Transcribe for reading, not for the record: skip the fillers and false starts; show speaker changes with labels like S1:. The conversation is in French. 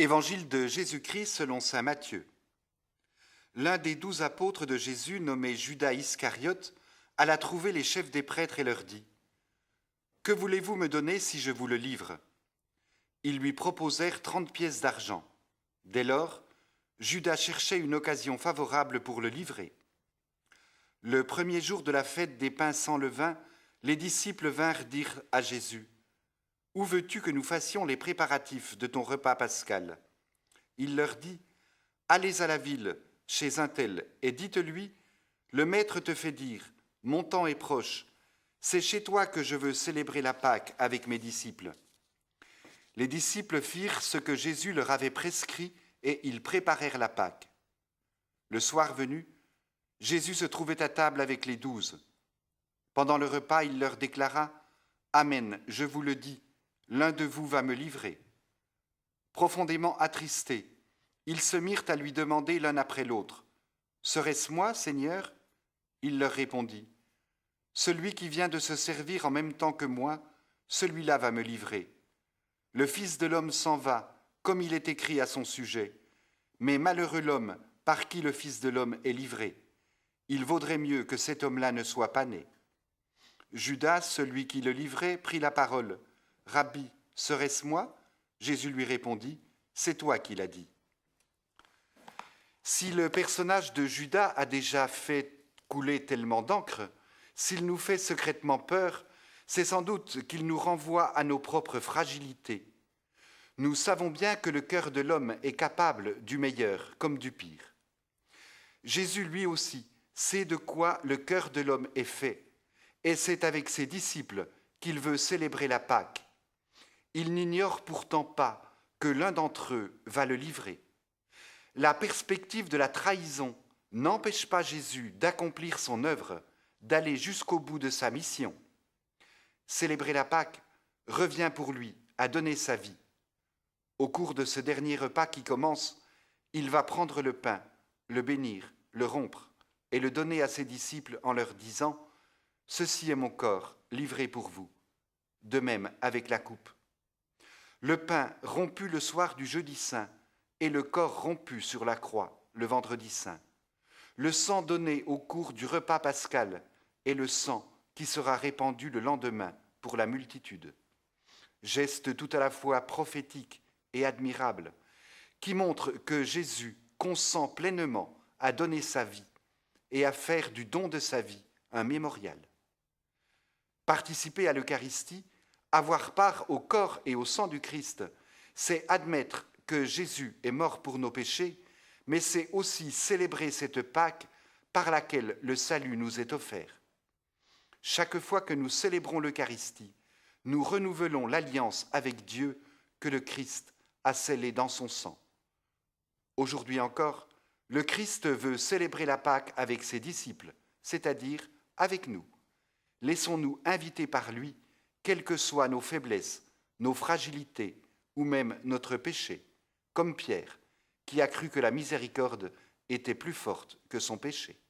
S1: Évangile de Jésus-Christ selon saint Matthieu. L'un des 12 apôtres de Jésus, nommé Judas Iscariote, alla trouver les chefs des prêtres et leur dit : « Que voulez-vous me donner si je vous le livre ?» Ils lui proposèrent 30 pièces d'argent. Dès lors, Judas cherchait une occasion favorable pour le livrer. Le premier jour de la fête des pains sans levain, les disciples vinrent dire à Jésus : « Où veux-tu que nous fassions les préparatifs de ton repas pascal ?» Il leur dit : « Allez à la ville, chez un tel, et dites-lui : Le Maître te fait dire : Mon temps est proche. C'est chez toi que je veux célébrer la Pâque avec mes disciples. » Les disciples firent ce que Jésus leur avait prescrit et ils préparèrent la Pâque. Le soir venu, Jésus se trouvait à table avec les 12. Pendant le repas, il leur déclara : « Amen, je vous le dis, l'un de vous va me livrer. » Profondément attristés, ils se mirent à lui demander l'un après l'autre : « Serait-ce moi, Seigneur ?» Il leur répondit : « Celui qui vient de se servir en même temps que moi, celui-là va me livrer. Le Fils de l'homme s'en va, comme il est écrit à son sujet. Mais malheureux l'homme par qui le Fils de l'homme est livré. Il vaudrait mieux que cet homme-là ne soit pas né. » Judas, celui qui le livrait, prit la parole. « Rabbi, serait-ce moi ?» Jésus lui répondit : « C'est toi qui l'as dit. » Si le personnage de Judas a déjà fait couler tellement d'encre, s'il nous fait secrètement peur, c'est sans doute qu'il nous renvoie à nos propres fragilités. Nous savons bien que le cœur de l'homme est capable du meilleur comme du pire. Jésus, lui aussi, sait de quoi le cœur de l'homme est fait, et c'est avec ses disciples qu'il veut célébrer la Pâque. Il n'ignore pourtant pas que l'un d'entre eux va le livrer. La perspective de la trahison n'empêche pas Jésus d'accomplir son œuvre, d'aller jusqu'au bout de sa mission. Célébrer la Pâque revient pour lui à donner sa vie. Au cours de ce dernier repas qui commence, il va prendre le pain, le bénir, le rompre et le donner à ses disciples en leur disant : « Ceci est mon corps, livré pour vous. » De même avec la coupe. Le pain rompu le soir du jeudi saint et le corps rompu sur la croix le vendredi saint. Le sang donné au cours du repas pascal et le sang qui sera répandu le lendemain pour la multitude. Geste tout à la fois prophétique et admirable, qui montre que Jésus consent pleinement à donner sa vie et à faire du don de sa vie un mémorial. Participer à l'Eucharistie, avoir part au corps et au sang du Christ, c'est admettre que Jésus est mort pour nos péchés, mais c'est aussi célébrer cette Pâque par laquelle le salut nous est offert. Chaque fois que nous célébrons l'Eucharistie, nous renouvelons l'alliance avec Dieu que le Christ a scellée dans son sang. Aujourd'hui encore, le Christ veut célébrer la Pâque avec ses disciples, c'est-à-dire avec nous. Laissons-nous inviter par lui, quelles que soient nos faiblesses, nos fragilités ou même notre péché, comme Pierre, qui a cru que la miséricorde était plus forte que son péché.